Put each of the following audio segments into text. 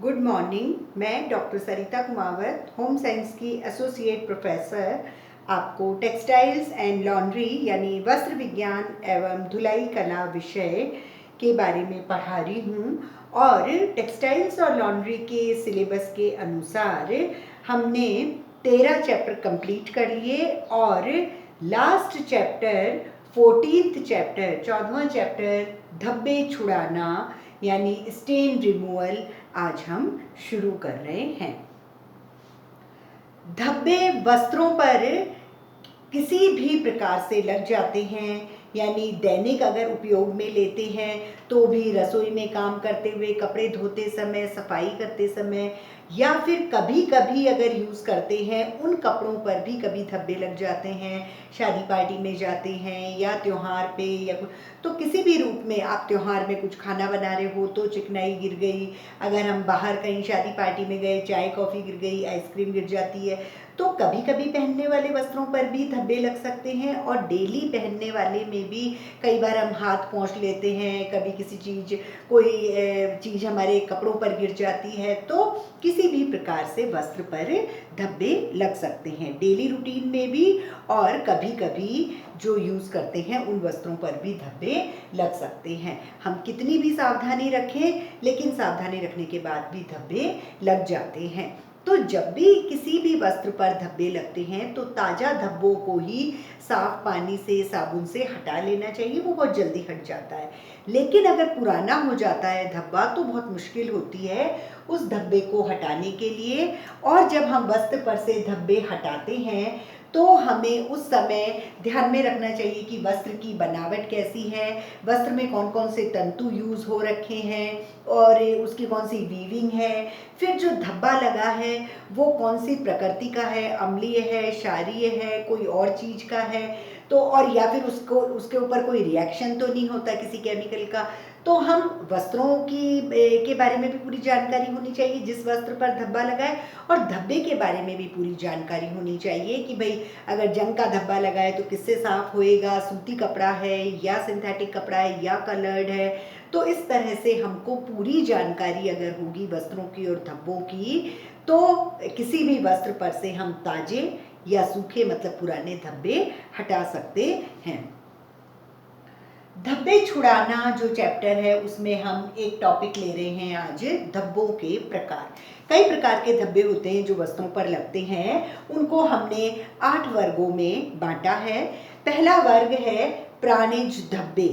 Good morning. मैं doctor सरिता Kumawat, home science की associate professor, आपको टेक्सटाइल्स एंड लॉन्ड्री यानी वस्त्र विज्ञान एवं धुलाई कला विषय के बारे में पढ़ा रही हूँ। और टेक्सटाइल्स और लॉन्ड्री के सिलेबस के अनुसार हमने 13 चैप्टर कंप्लीट कर लिए और लास्ट चैप्टर 14वां चैप्टर धब्बे छुड़ाना यानी स्टेन रिमूवल आज हम शुरू कर रहे हैं। धब्बे वस्त्रों पर किसी भी प्रकार से लग जाते हैं, यानी दैनिक अगर उपयोग में लेते हैं तो भी रसोई में काम करते हुए, कपड़े धोते समय, सफाई करते समय, या फिर कभी कभी अगर यूज़ करते हैं उन कपड़ों पर भी कभी धब्बे लग जाते हैं। शादी पार्टी में जाते हैं या त्योहार पे या तो किसी भी रूप में आप त्योहार में कुछ खाना बना रहे हो तो चिकनाई गिर गई, अगर हम बाहर कहीं शादी पार्टी में गए, चाय कॉफ़ी गिर गई, आइसक्रीम गिर जाती है, तो कभी कभी पहनने वाले वस्त्रों पर भी धब्बे लग सकते हैं। और डेली पहनने वाले में भी कई बार हम हाथ पोंछ लेते हैं, कभी किसी कोई चीज़ हमारे कपड़ों पर गिर जाती है, तो किसी भी प्रकार से वस्त्र पर धब्बे लग सकते हैं, डेली रूटीन में भी और कभी कभी जो यूज़ करते हैं उन वस्त्रों पर भी धब्बे लग सकते हैं। हम कितनी भी सावधानी रखें, लेकिन सावधानी रखने के बाद भी धब्बे लग जाते हैं। तो जब भी किसी भी वस्त्र पर धब्बे लगते हैं तो ताज़ा धब्बों को ही साफ पानी से, साबुन से हटा लेना चाहिए, वो बहुत जल्दी हट जाता है। लेकिन अगर पुराना हो जाता है धब्बा तो बहुत मुश्किल होती है उस धब्बे को हटाने के लिए। और जब हम वस्त्र पर से धब्बे हटाते हैं तो हमें उस समय ध्यान में रखना चाहिए कि वस्त्र की बनावट कैसी है, वस्त्र में कौन कौन से तंतु यूज़ हो रखे हैं और उसकी कौन सी वीविंग है, फिर जो धब्बा लगा है वो कौन सी प्रकृति का है, अम्लीय है, क्षारीय है, कोई और चीज़ का है, तो और या फिर उसके ऊपर कोई रिएक्शन तो नहीं होता किसी केमिकल का। तो हम वस्त्रों के बारे में भी पूरी जानकारी होनी चाहिए जिस वस्त्र पर धब्बा लगा है, और धब्बे के बारे में भी पूरी जानकारी होनी चाहिए कि भाई अगर जंग का धब्बा लगा है तो किससे साफ होएगा, सूती कपड़ा है या सिंथेटिक कपड़ा है या कलर्ड है। तो इस तरह से हमको पूरी जानकारी अगर होगी वस्त्रों की और धब्बों की तो किसी भी वस्त्र पर से हम ताजे या सूखे मतलब पुराने धब्बे हटा सकते हैं। धब्बे छुड़ाना जो चैप्टर है उसमें हम एक टॉपिक ले रहे हैं आज, धब्बों के प्रकार। कई प्रकार के धब्बे होते हैं जो वस्त्रों पर लगते हैं, उनको हमने 8 वर्गों में बांटा है। पहला वर्ग है प्राणिज धब्बे,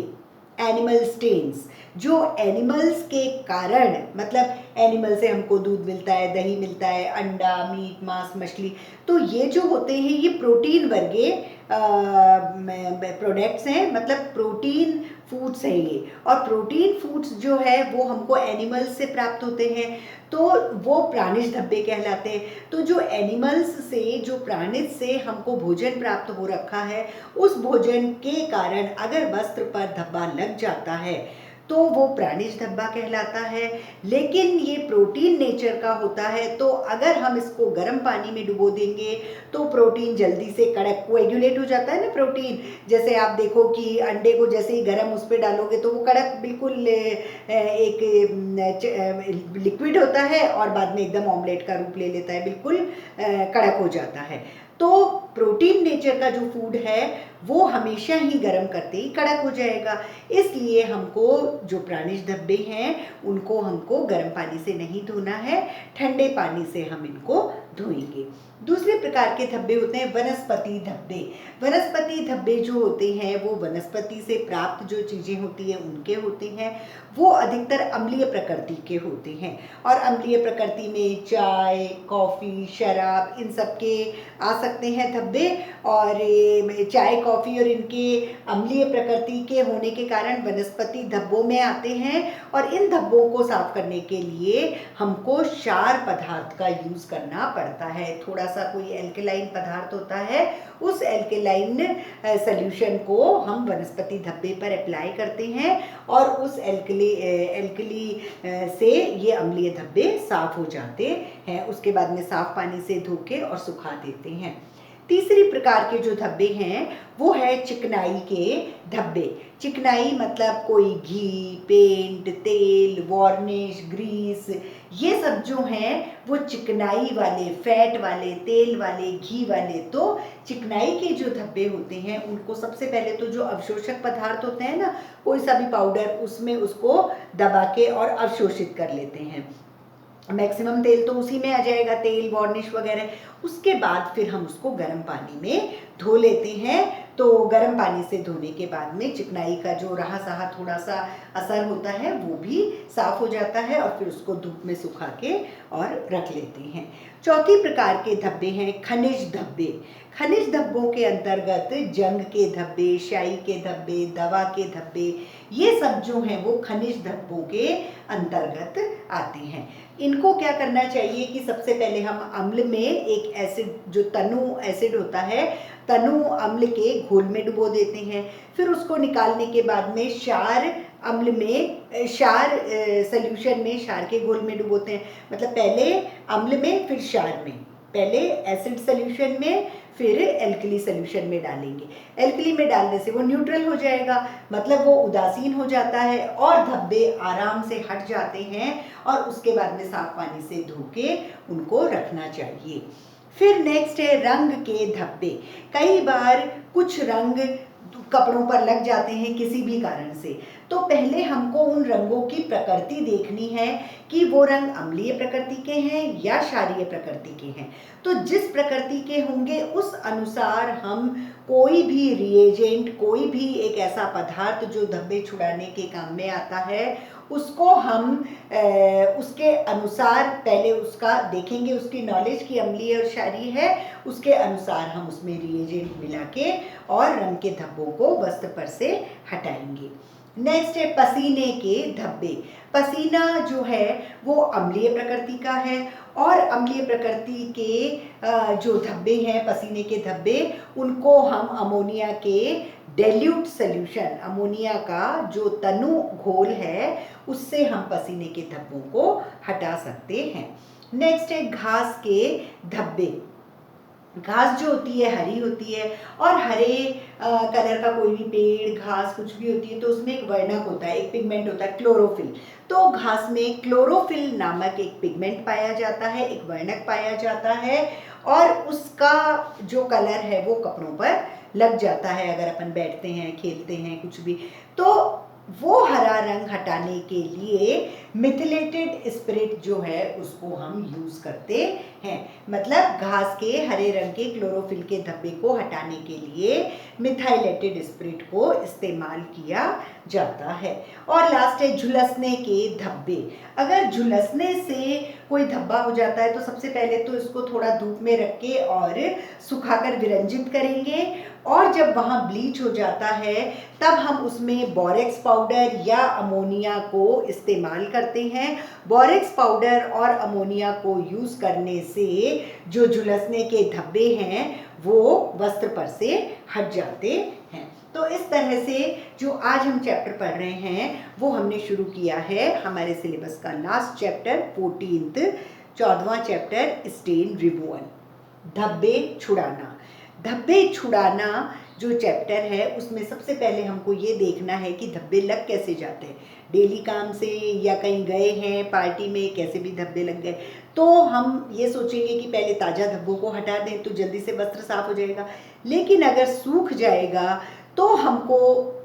एनिमल स्टेन्स, जो एनिमल्स के कारण, मतलब एनिमल से हमको दूध मिलता है, दही मिलता है, अंडा, मीट, मांस, मछली, तो ये जो होते हैं ये प्रोटीन वर्गे प्रोडक्ट्स हैं, मतलब प्रोटीन फूड्स हैं ये। और प्रोटीन फूड्स जो है वो हमको एनिमल्स से प्राप्त होते हैं, तो वो प्राणिज धब्बे कहलाते हैं। तो जो एनिमल्स से, जो प्राणिज से हमको भोजन प्राप्त हो रखा है, उस भोजन के कारण अगर वस्त्र पर धब्बा लग जाता है तो वो प्राणिज धब्बा कहलाता है। लेकिन ये प्रोटीन नेचर का होता है, तो अगर हम इसको गर्म पानी में डुबो देंगे तो प्रोटीन जल्दी से कड़क कोएगुलेट हो जाता है ना प्रोटीन। जैसे आप देखो कि अंडे को जैसे ही गर्म उस पर डालोगे तो वो कड़क बिल्कुल एक लिक्विड होता है और बाद में एकदम ऑमलेट का रूप ले लेता है, बिल्कुल कड़क हो जाता है। तो प्रोटीन नेचर का जो फूड है वो हमेशा ही गर्म करते ही कड़क हो जाएगा। इसलिए हमको जो प्राणिज धब्बे हैं उनको हमको गर्म पानी से नहीं धोना है, ठंडे पानी से हम इनको धोएंगे। दूसरे प्रकार के धब्बे होते हैं वनस्पति धब्बे। वनस्पति धब्बे जो होते हैं वो वनस्पति से प्राप्त जो चीज़ें होती हैं उनके होते हैं, वो अधिकतर अम्लीय प्रकृति के होते हैं। और अम्लीय प्रकृति में चाय, कॉफ़ी, शराब, इन सब के आ सकते हैं धब्बे। और चाय, कॉफ़ी और इनके अम्लीय प्रकृति के होने के कारण वनस्पति धब्बों में आते हैं। और इन धब्बों को साफ करने के लिए हमको क्षार पदार्थ का यूज़ करना पड़ता है। थोड़ा सा कोई एल्केलाइन पदार्थ होता है, उस एल्केलाइन सॉल्यूशन को हम वनस्पति धब्बे पर अप्लाई करते हैं और उस एल्कली से ये अम्लीय धब्बे साफ हो जाते हैं। उसके बाद में साफ पानी से धो के और सुखा देते हैं। तीसरी प्रकार के जो धब्बे हैं वो है चिकनाई के धब्बे। चिकनाई मतलब कोई घी, पेंट, तेल, वार्निश, ग्रीस, ये सब जो हैं वो चिकनाई वाले, फैट वाले, तेल वाले, घी वाले। तो चिकनाई के जो धब्बे होते हैं उनको सबसे पहले तो जो अवशोषक पदार्थ होते हैं ना, कोई सा भी पाउडर, उसमें उसको दबा के और अवशोषित कर लेते हैं। मैक्सिमम तेल तो उसी में आ जाएगा, तेल, वार्निश वगैरह। उसके बाद फिर हम उसको गर्म पानी में धो लेते हैं। तो गर्म पानी से धोने के बाद में चिकनाई का जो रहा सहा थोड़ा सा असर होता है वो भी साफ हो जाता है, और फिर उसको धूप में सुखा के और रख लेते हैं। चौथी प्रकार के धब्बे हैं खनिज धब्बे। खनिज धब्बों के अंतर्गत जंग के धब्बे, स्याही के धब्बे, दवा के धब्बे, ये सब जो हैं वो खनिज धब्बों के अंतर्गत आते हैं। इनको क्या करना चाहिए कि सबसे पहले हम अम्ल में एक एसिड, जो तनु एसिड होता है, तनु अम्ल के घोल में डुबो देते हैं। फिर उसको निकालने के बाद में क्षार अम्ल में, क्षार सॉल्यूशन में, क्षार के घोल में डुबोते हैं। मतलब पहले अम्ल में फिर क्षार में, पहले एसिड सॉल्यूशन में फिर एल्कली सॉल्यूशन में डालेंगे। एल्कली में डालने से वो न्यूट्रल हो जाएगा, मतलब वो उदासीन हो जाता है और धब्बे आराम से हट जाते हैं, और उसके बाद में साफ पानी से धो के उनको रखना चाहिए। फिर नेक्स्ट है रंग के धब्बे। कई बार कुछ रंग कपड़ों पर लग जाते हैं किसी भी कारण से, तो पहले हमको उन रंगों की प्रकृति देखनी है कि वो रंग अम्लीय प्रकृति के हैं या क्षारीय प्रकृति के हैं। तो जिस प्रकृति के होंगे उस अनुसार हम कोई भी रिएजेंट, कोई भी एक ऐसा पदार्थ जो धब्बे छुड़ाने के काम में आता है, उसको हम उसके अनुसार पहले उसका देखेंगे, उसकी नॉलेज की अम्लीय और क्षारीय है, उसके अनुसार हम उसमें रिएजेंट मिला के और रंग के धब्बों को वस्त्र पर से हटाएंगे। नेक्स्ट है पसीने के धब्बे। पसीना जो है वो अम्लीय प्रकृति का है, और अम्लीय प्रकृति के जो धब्बे हैं, पसीने के धब्बे, उनको हम अमोनिया के डेल्यूट सॉल्यूशन, अमोनिया का जो तनु घोल है, उससे हम पसीने के धब्बों को हटा सकते हैं। नेक्स्ट है घास के धब्बे। घास जो होती है हरी होती है, और हरे कलर का कोई भी पेड़, घास कुछ भी होती है तो उसमें एक वर्णक होता है, एक पिगमेंट होता है, क्लोरोफिल। तो घास में क्लोरोफिल नामक एक पिगमेंट पाया जाता है, एक वर्णक पाया जाता है, और उसका जो कलर है वो कपड़ों पर लग जाता है अगर अपन बैठते हैं, खेलते हैं, कुछ भी। तो वो हरा रंग हटाने के लिए मिथिलेटेड स्पिरिट जो है उसको हम यूज करते हैं। मतलब घास के हरे रंग के क्लोरोफिल के धब्बे को हटाने के लिए मिथाइलेटेड स्पिरिट को इस्तेमाल किया जाता है। और लास्ट है झुलसने के धब्बे। अगर झुलसने से कोई धब्बा हो जाता है तो सबसे पहले तो इसको थोड़ा धूप में रख के और सुखाकर विरंजित करेंगे, और जब वहाँ ब्लीच हो जाता है तब हम उसमें बोरेक्स पाउडर या अमोनिया को इस्तेमाल करते हैं। बोरेक्स पाउडर और अमोनिया को यूज़ करने से जो झुलसने के धब्बे हैं वो वस्त्र पर से हट जाते हैं। तो इस तरह से जो आज हम चैप्टर पढ़ रहे हैं वो हमने शुरू किया है हमारे सिलेबस का लास्ट चैप्टर 14वां चैप्टर स्टेन रिमूवल, धब्बे छुड़ाना। धब्बे छुड़ाना जो चैप्टर है उसमें सबसे पहले हमको ये देखना है कि धब्बे लग कैसे जाते हैं। डेली काम से या कहीं गए हैं पार्टी में, कैसे भी धब्बे लग गए, तो हम ये सोचेंगे कि पहले ताज़ा धब्बों को हटा दें तो जल्दी से वस्त्र साफ हो जाएगा। लेकिन अगर सूख जाएगा तो हमको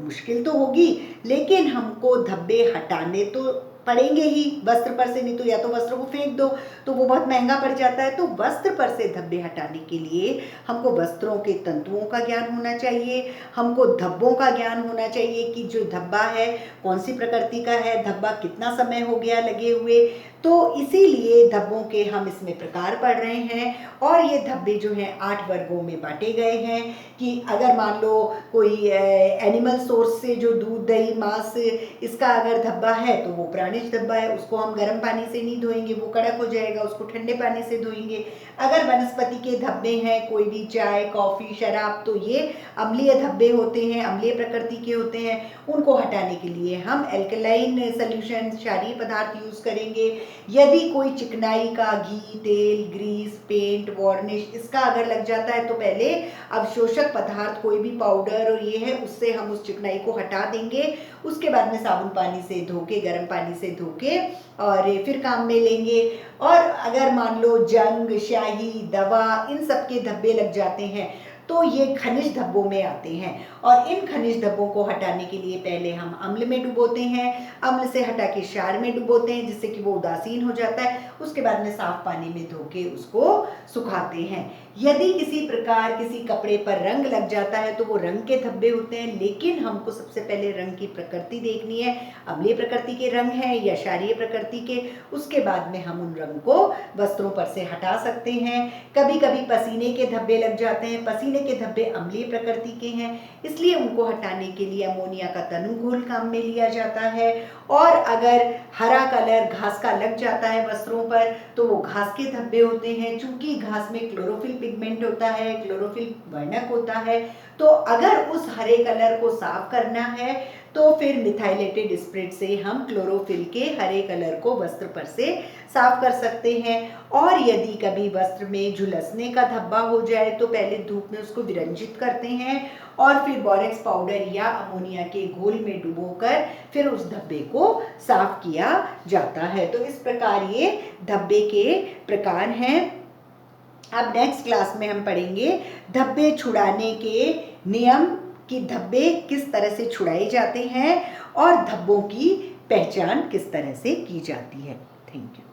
मुश्किल तो होगी, लेकिन हमको धब्बे हटाने तो पड़ेंगे ही वस्त्र पर से, नहीं तो या तो वस्त्र को फेंक दो तो वो बहुत महंगा पड़ जाता है। तो वस्त्र पर से धब्बे हटाने के लिए हमको वस्त्रों के तंतुओं का ज्ञान होना चाहिए, हमको धब्बों का ज्ञान होना चाहिए कि जो धब्बा है कौन सी प्रकृति का है, धब्बा कितना समय हो गया लगे हुए। तो इसीलिए धब्बों के हम इसमें प्रकार पढ़ रहे हैं, और ये धब्बे जो हैं 8 वर्गों में बांटे गए हैं। कि अगर मान लो कोई एनिमल सोर्स से जो दूध, दही, मांस, इसका अगर धब्बा है तो वो प्राणी खनिज धब्बा है उसको हम गर्म पानी से नहीं धोएंगे, वो कड़क हो जाएगा, उसको ठंडे पानी से धोएंगे। अगर वनस्पति के धब्बे हैं, कोई भी चाय, कॉफ़ी, शराब, तो ये अम्लीय धब्बे होते हैं, अम्लीय प्रकृति के होते हैं। उनको हटाने के लिए हम एल्कलाइन सॉल्यूशन, क्षारीय पदार्थ यूज़ करेंगे। यदि कोई चिकनाई का घी, तेल, ग्रीस, पेंट, वार्निश इसका अगर लग जाता है तो पहले अवशोषक पदार्थ कोई भी पाउडर और ये है उससे हम उस चिकनाई को हटा देंगे। उसके बाद में साबुन पानी से धो के, गर्म पानी से धो के और फिर काम में लेंगे। और अगर मान लो जंग, स्याही, दवा, इन सब के धब्बे लग जाते हैं तो ये खनिज धब्बों में आते हैं। और इन खनिज धब्बों को हटाने के लिए पहले हम अम्ल में डुबोते हैं, अम्ल से हटा के क्षार में डुबोते हैं जिससे कि वो उदासीन हो जाता है। उसके बाद में साफ पानी में धो के उसको सुखाते हैं। यदि किसी प्रकार किसी कपड़े पर रंग लग जाता है तो वो रंग के धब्बे होते हैं, लेकिन हमको सबसे पहले रंग की प्रकृति देखनी है, अम्लीय प्रकृति के रंग हैं या क्षारीय प्रकृति के। उसके बाद में हम उन रंग को वस्त्रों पर से हटा सकते हैं। कभी कभी पसीने के धब्बे लग जाते हैं, पसीने के धब्बे अम्लीय प्रकृति के हैं, इसलिए उनको हटाने के लिए अमोनिया का तनु घोल काम में लिया जाता है। और अगर हरा कलर घास का लग जाता है वस्त्रों पर तो वो घास के धब्बे होते हैं। चूंकि घास में क्लोरोफिल पिगमेंट होता है, क्लोरोफिल वर्णक होता है, तो अगर उस हरे कलर को साफ करना है तो फिर मिथाइलेटेड स्प्रिट से हम क्लोरोफिल के हरे कलर को वस्त्र पर से साफ कर सकते हैं। और यदि कभी वस्त्र में झुलसने का धब्बा हो जाए तो पहले धूप में उसको विरंजित करते हैं और फिर बोरेक्स पाउडर या अमोनिया के घोल में डुबोकर फिर उस धब्बे को साफ किया जाता है। तो इस प्रकार ये धब्बे के प्रकार हैं। अब नेक्स्ट क्लास में हम पढ़ेंगे धब्बे छुड़ाने के नियम, कि धब्बे किस तरह से छुड़ाए जाते हैं और धब्बों की पहचान किस तरह से की जाती है। Thank you.